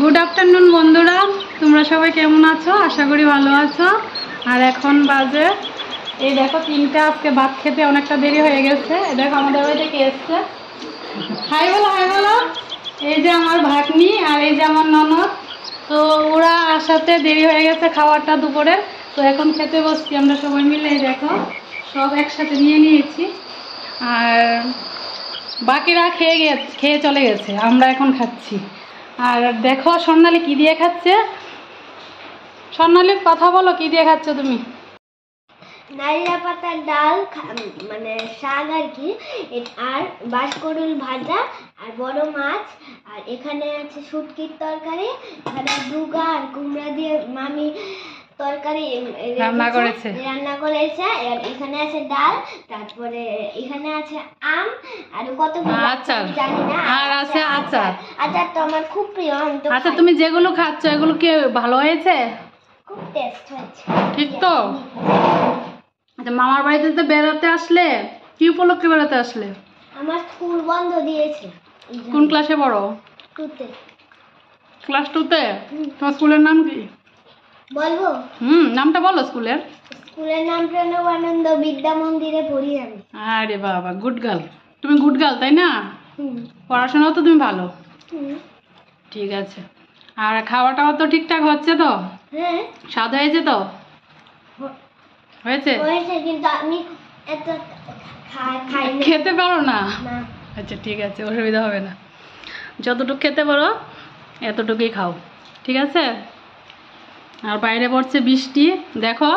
Good afternoon বন্ধুরা, তোমরা সবাই কেমন আছো? আশা করি ভালো আছো। আর এখন বাজে এই দেখো 3টা। আজকে ভাত খেতে অনেকটা দেরি হয়ে গেছে। দেখো আমাদের বাড়িতে কে এসছে। হাই বলো, হাই বলো। এই যে আমার ভাগ্নি আর এই যে আমার ননদ। তো ওরা আসাতে দেরি হয়ে গেছে খাবারটা দুপুরে। তো এখন খেতে বসছি আমরা সবাই মিলে। দেখো সব একসাথে নিয়ে নিয়েছি। আর বাকিরা খেয়ে চলে গেছে, আমরা এখন খাচ্ছি। আর দেখো স্বর্ণালী কি দিয়ে খাচ্ছে। স্বর্ণালীর কথা বলো, কি দিয়ে খাচ্ছ তুমি? নারিয়া পাতার ডাল, মানে শাক আর কি, আর বাঁশকড়ুল ভাজা আর বড় মাছ। আর এখানে আছে শুটকির তরকারি, এখানে দুগা আর কুমড়া দিয়ে মামি তরকারি রান্না করেছে। আর এখানে আছে ডাল, তারপরে এখানে আছে আম আর কত আচার জানি না, আর আছে আচার। আচার তো আমার খুব প্রিয়। আচ্ছা, তুমি যেগুলো খাচ্ছ এগুলো কি ভালো হয়েছে? খুব টেস্ট হয়েছে, ঠিক তো? আচ্ছা, মামার বাড়িতে তো বেড়াতে আসলে কি উপলক্ষে বেড়াতে আসলে? আমার স্কুল বন্ধ দিয়েছে। কোন ক্লাসে পড়ো? 2তে। ক্লাস 2তে? তোমার স্কুলের নাম কি বলবো? নামটা বলো স্কুলের। স্কুলের নাম প্রণবানন্দ বিদ্যা মন্দিরে পড়ি আমি। আরে বাবা, গুড গার্ল। তুমি গুড গার্ল, তাই না? পড়াশোনাও তো তুমি ভালো। ঠিক আছে। আর খাওয়া টাওয়া তো ঠিকঠাক হচ্ছে তো? হ্যাঁ। স্বাদ হয়েছে তো? হয়েছে, কিন্তু আমি এত খাই না। খেতে পারো না? না। আচ্ছা ঠিক আছে, অসুবিধা হবে না। যতটুকু খেতে পারো এতটুকুই খাও, ঠিক আছে? আর বাইরে পড়ছে বৃষ্টি। দেখো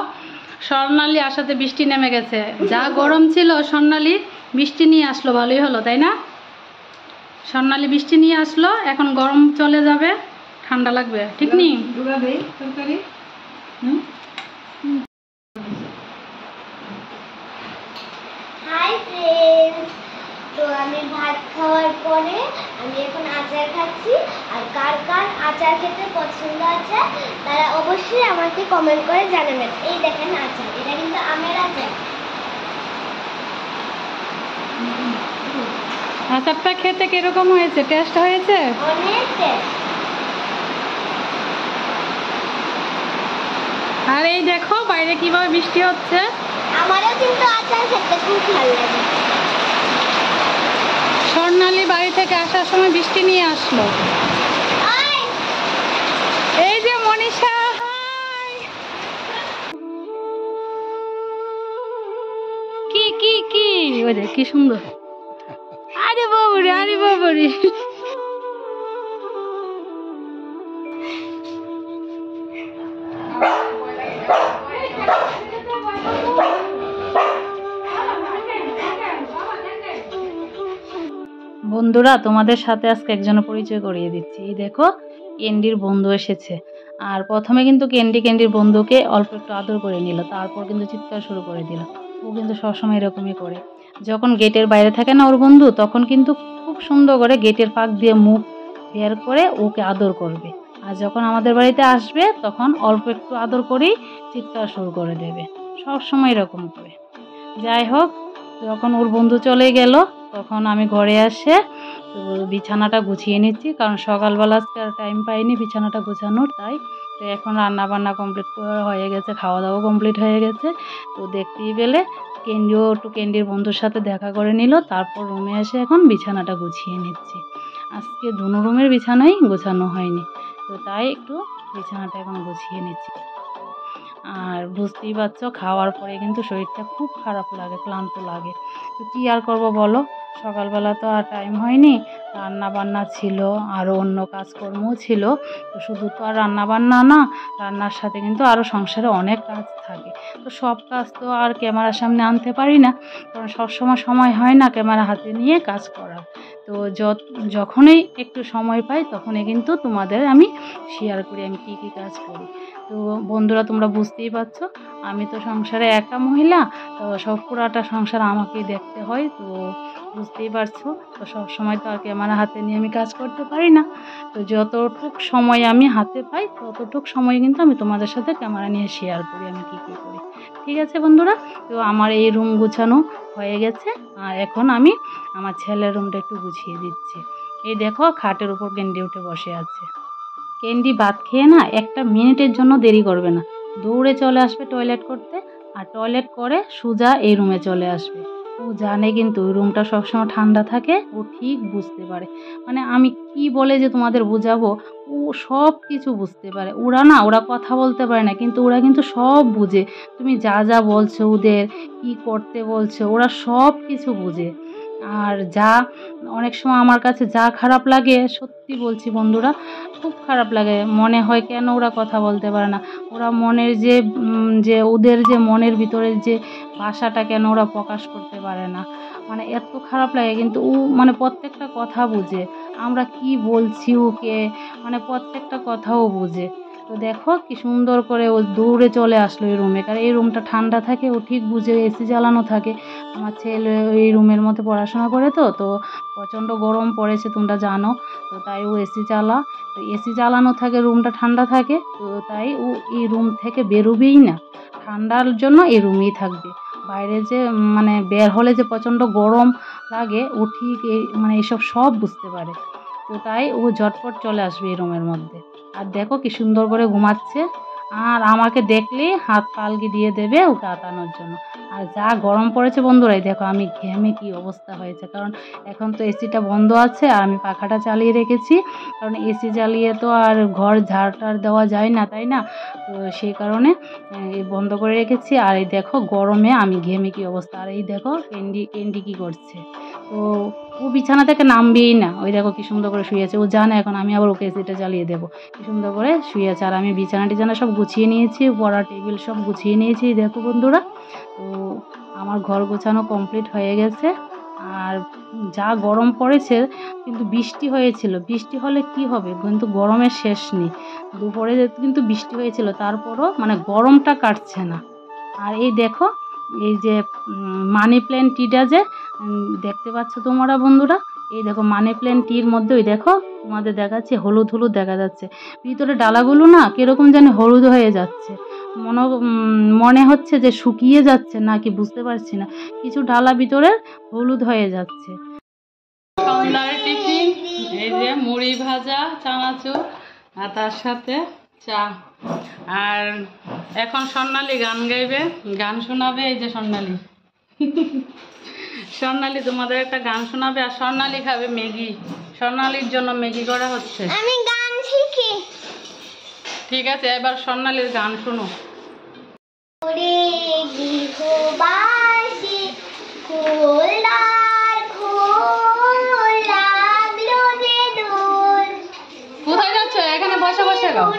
স্বর্ণালী আসাতে বৃষ্টি নেমে গেছে। যা গরম ছিল স্বর্ণালী বৃষ্টি নিয়ে আসলো, ভালোই হলো তাই না? স্বর্ণালী বৃষ্টি নিয়ে আসলো, এখন গরম চলে যাবে, ঠান্ডা লাগবে। ঠিক নেই? হাই ফ্রেন্ডস, তো আমি ভাত খাওয়ার পরে আমি এখন আচার খাচ্ছি। আর কার কার আচার খেতে পছন্দ আছে তারা অবশ্যই আমাকে কমেন্ট করে জানাবেন। এই দেখেন আচার, এটা কিন্তু আমের আচার। আচারটা খেতে কিরকম হয়েছে? টেস্ট হয়েছে? অনেক টেস্ট। আর এই দেখো বাইরে কিভাবে বৃষ্টি হচ্ছে। আমারও কিন্তু আচার খেতে খুব ভালো লাগে। স্বর্ণালী বাড়ি থেকে আসার সময় বৃষ্টি নিয়ে আসলো। এই যে মনীষা, কি কি কি ওরে কি সুন্দর। আরে বাবুরে, আরে বাবুরে। বন্ধুরা, তোমাদের সাথে আজকে একজনের পরিচয় করিয়ে দিচ্ছি। এই দেখো ক্যান্ডির বন্ধু এসেছে। আর প্রথমে কিন্তু ক্যান্ডির বন্ধুকে অল্প একটু আদর করে নিল, তারপর কিন্তু চিৎকার শুরু করে দিল। ও কিন্তু সবসময় এরকমই করে। যখন গেটের বাইরে থাকে না ওর বন্ধু, তখন কিন্তু খুব সুন্দর করে গেটের ফাঁক দিয়ে মুখ বের করে ওকে আদর করবে। আর যখন আমাদের বাড়িতে আসবে তখন অল্প একটু আদর করেই চিৎকার শুরু করে দেবে। সবসময় এরকম করে। যাই হোক, যখন ওর বন্ধু চলে গেল তখন আমি ঘরে এসে তো বিছানাটা গুছিয়ে নিচ্ছি, কারণ সকালবেলা আজকে আর টাইম পাইনি বিছানাটা গোছানোর, তাই। তো এখন রান্না বান্না কমপ্লিট হয়ে গেছে, খাওয়া দাওয়া কমপ্লিট হয়ে গেছে। তো দেখতেই পেলে ক্যান্ডির বন্ধুর সাথে দেখা করে নিল, তারপর রুমে এসে এখন বিছানাটা গুছিয়ে নিচ্ছি। আজকে দুনো রুমের বিছানাই গোছানো হয়নি, তো তাই একটু বিছানাটা এখন গুছিয়ে নিচ্ছি। আর বুঝতেই পারছো খাওয়ার পরে কিন্তু শরীরটা খুব খারাপ লাগে, ক্লান্ত লাগে। তো কী আর করবো বলো, সকালবেলা তো আর টাইম হয়নি, রান্না বান্না ছিল, আরও অন্য কাজকর্মও ছিল। তো শুধু তো আর রান্না বান্না না, রান্নার সাথে কিন্তু আরও সংসারে অনেক কাজ থাকে। তো সব কাজ তো আর ক্যামেরার সামনে আনতে পারি না, কারণ সবসময় সময় হয় না ক্যামেরা হাতে নিয়ে কাজ করার। তো যখনই একটু সময় পাই তখনই কিন্তু তোমাদের আমি শেয়ার করি আমি কী কী কাজ করি। তো বন্ধুরা, তোমরা বুঝতেই পারছো আমি তো সংসারে একা মহিলা, তো সব পুরাটা সংসার আমাকেই দেখতে হয়। তো বুঝতেই পারছো, তো সব সময় তো আর ক্যামেরা হাতে নিয়ে আমি কাজ করতে পারি না। তো যতটুক সময় আমি হাতে পাই ততটুক সময় কিন্তু আমি তোমাদের সাথে ক্যামেরা নিয়ে শেয়ার করি আমি কী কী করি। ঠিক আছে বন্ধুরা, তো আমার এই রুম গুছানো হয়ে গেছে। আর এখন আমি আমার ছেলের রুমটা একটু গুছিয়ে দিচ্ছি। এই দেখো খাটের উপর গেন্ডে উঠে বসে আছে। ক্যান্ডি ভাত খেয়ে না একটা মিনিটের জন্য দেরি করবে না, দৌড়ে চলে আসবে টয়লেট করতে, আর টয়লেট করে সোজা এই রুমে চলে আসবে। ও জানে কিন্তু ওই রুমটা সবসময় ঠান্ডা থাকে, ও ঠিক বুঝতে পারে। মানে আমি কি বলে যে তোমাদের বোঝাবো, ও সব কিছু বুঝতে পারে। ওরা কথা বলতে পারে না, কিন্তু ওরা কিন্তু সব বুঝে। তুমি যা যা বলছো, ওদের কি করতে বলছো, ওরা সব কিছু বুঝে। আর যা অনেক সময় আমার কাছে যা খারাপ লাগে, সত্যি বলছি বন্ধুরা, খুব খারাপ লাগে। মনে হয় কেন ওরা কথা বলতে পারে না, ওরা মনের যে ওদের যে মনের ভিতরের যে ভাষাটা কেন ওরা প্রকাশ করতে পারে না, মানে এত খারাপ লাগে। কিন্তু ও মানে প্রত্যেকটা কথা বুঝে, আমরা কি বলছি ওকে, মানে প্রত্যেকটা কথাও বুঝে। তো দেখো কি সুন্দর করে ও দৌড়ে চলে আসলো এই রুমে, কারণ এই রুমটা ঠান্ডা থাকে, ও ঠিক বুঝে, এসি চালানো থাকে। আমার ছেলে এই রুমের মধ্যে পড়াশোনা করে, তো প্রচণ্ড গরম পড়েছে তোমরা জানো, তো তাই ও এসি তো এসি চালানো থাকে, রুমটা ঠান্ডা থাকে, তো তাই ও এই রুম থেকে বেরোবেই না, ঠান্ডার জন্য এই রুমেই থাকবে। বাইরে যে মানে বের হলে যে প্রচণ্ড গরম লাগে, ও ঠিক মানে এসব সব বুঝতে পারে। তো তাই ও ঝটপট চলে আসবে এই রুমের মধ্যে। আর দেখো কি সুন্দর করে ঘুমাচ্ছে, আর আমাকে দেখলেই হাত পালকি দিয়ে দেবে ওকে আতানোর জন্য। আর যা গরম পড়েছে বন্ধুরাই, দেখো আমি ঘেমে কি অবস্থা হয়েছে, কারণ এখন তো এসিটা বন্ধ আছে আর আমি পাখাটা চালিয়ে রেখেছি, কারণ এসি চালিয়ে তো আর ঘর ঝাড়টার দেওয়া যায় না, তাই না? তো সেই কারণে বন্ধ করে রেখেছি। আর এই দেখো গরমে আমি ঘেমে কি অবস্থা। আর এই দেখো ক্যান্ডি কি করছে, তো ও বিছানা থেকে নামবেই না। ওই দেখো কি সুন্দর করে শুয়েছে, ও জানে এখন আমি আবার ওকে এসিটা চালিয়ে দেবো। কি সুন্দর করে শুয়েছে, আর আমি বিছানা সব গুছিয়ে নিয়েছি, পড়া টেবিল সব গুছিয়ে নিয়েছি। দেখো বন্ধুরা, তো আমার ঘর গোছানো কমপ্লিট হয়ে গেছে। আর যা গরম পড়েছে, কিন্তু বৃষ্টি হয়েছিল, বৃষ্টি হলে কি হবে, কিন্তু গরমের শেষ নেই। দুপুরে কিন্তু বৃষ্টি হয়েছিল, তারপরও মানে গরমটা কাটছে না। আর এই দেখো, এই যে মানি প্ল্যান্ট টিটা যে দেখতে পাচ্ছ তোমরা বন্ধুরা, এই দেখো মানি প্ল্যান্ট টির মধ্যে ওই দেখো তোমাদের দেখাচ্ছে হলুদ হলুদ দেখা যাচ্ছে, ভিতরে ডালাগুলো না কিরকম জানি হলুদ হয়ে যাচ্ছে, মনে হচ্ছে যে শুকিয়ে যাচ্ছে নাকি বুঝতে পারছি না, কিছু ডালা ভিতরে হলুদ হয়ে যাচ্ছে। সন্ধ্যার টিফিন এই যে মুড়ি ভাজা, চানাচুর, আর তার সাথে চা। আর এখন স্বর্ণালী গান গাইবে, গান শোনাবে। এই যে স্বর্ণালী তোমাদের একটা গান শোনাবে, আর স্বর্ণালী খাবে ম্যাগি। স্বর্ণালীর জন্য ম্যাগি করা হচ্ছে। আমি গান শিখি। ঠিক আছে, এবার স্বর্ণালীর গান শোনো। কোথায় যাচ্ছ? এখানে বসে বসে গাও।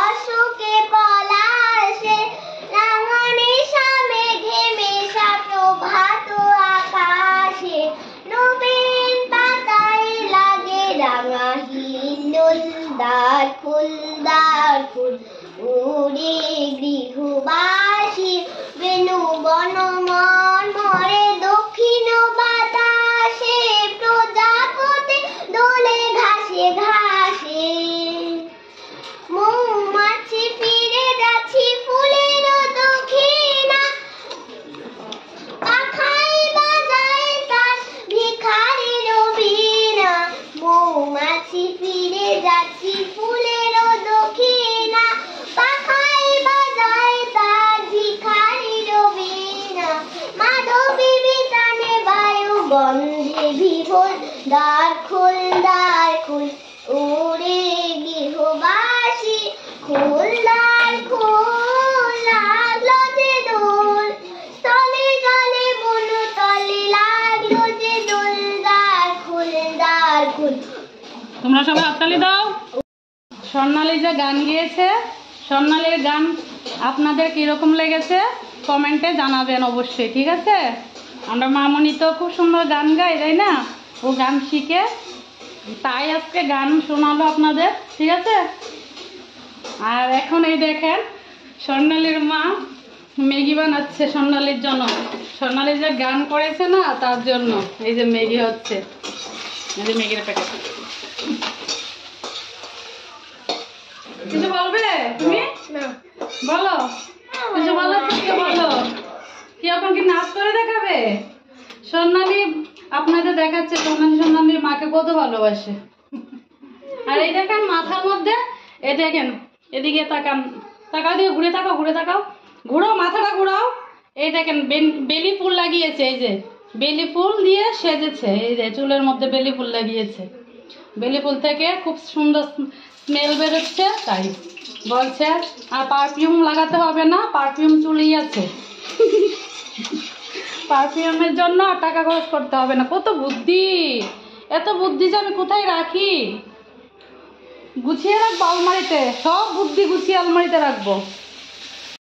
অশোকে পলাশে রাঙানি সামে ঘেমে প্রভাত আকাশে নবীন পাতায় লাগে রাঙা হিন্দুলদার ফুল উড়ে গৃহবাসী বেনু বনমন মরে দক্ষিণ বাতাসে প্রজাপতি দোলে ঘাসে ঘাসে মৌমাছি ফিরে যাচ্ছি ফুলের দক্ষিণা পাখাই বাজায় তার ভিখারির বীণা মৌমাছি ফিরে যাচ্ছি ফুলের দক্ষিণা পাখাই বাজায় তার ভিখারির বীণা মাধবী বিতানে বায়ু গন্ধে বিভোর দ্বার খোল ওরে গৃহবাসী খোল লাগলো যে দোল তলে জলে বনু তলে লাগলো যে দোল দ্বার খোল। তোমরা সবাই হাততালি দাও। স্বর্ণালী যে গান গিয়েছে, স্বর্ণালীর গান আপনাদের কীরকম লেগেছে কমেন্টে জানাবেন অবশ্যই, ঠিক আছে? আমরা মামনি তো খুব সুন্দর গান গাই, তাই না? ও গান শিখে, তাই আজকে গান শোনালো আপনাদের, ঠিক আছে? আর এখন এই দেখেন স্বর্ণালীর মা ম্যাগি বানাচ্ছে স্বর্ণালীর জন্য। সোনালি যে গান করেছে না তার জন্য এই যে ম্যাগি হচ্ছে, এই যে ম্যাগির প্যাকেট। কিছু বলবে তুমি? না বলো কিছু বলো, কিছু বলো। কি এখন কি নাচ করে দেখাবে? সোনালি আপনাদের দেখাচ্ছে সোনালির মাকে কত ভালোবাসে। আর এই দেখেন মাথার মধ্যে, এই দেখেন এদিকে তাকান, তাকাও দিয়ে ঘুরে তাকাও, ঘুরে তাকাও, ঘুরো মাথাটা ঘুরাও। এই দেখেন বেলি ফুল লাগিয়েছে, এই যে বেলি ফুল দিয়ে সেজেছে, এই যে চুলের মধ্যে বেলি ফুল লাগিয়েছে। বেলি ফুল থেকে খুব সুন্দর স্মেল বেরোচ্ছে, তাই বলছে। আর পারফিউম লাগাতে হবে না, পারফিউম চুলেই আছে। পারফিউমের জন্য আর টাকা খরচ করতে হবে না। কত বুদ্ধি, এত বুদ্ধি যে আমি কোথায় রাখি? গুছিয়ে রাখবো আলমারিতে, সব বুদ্ধি গুছিয়ে আলমারিতে রাখবো।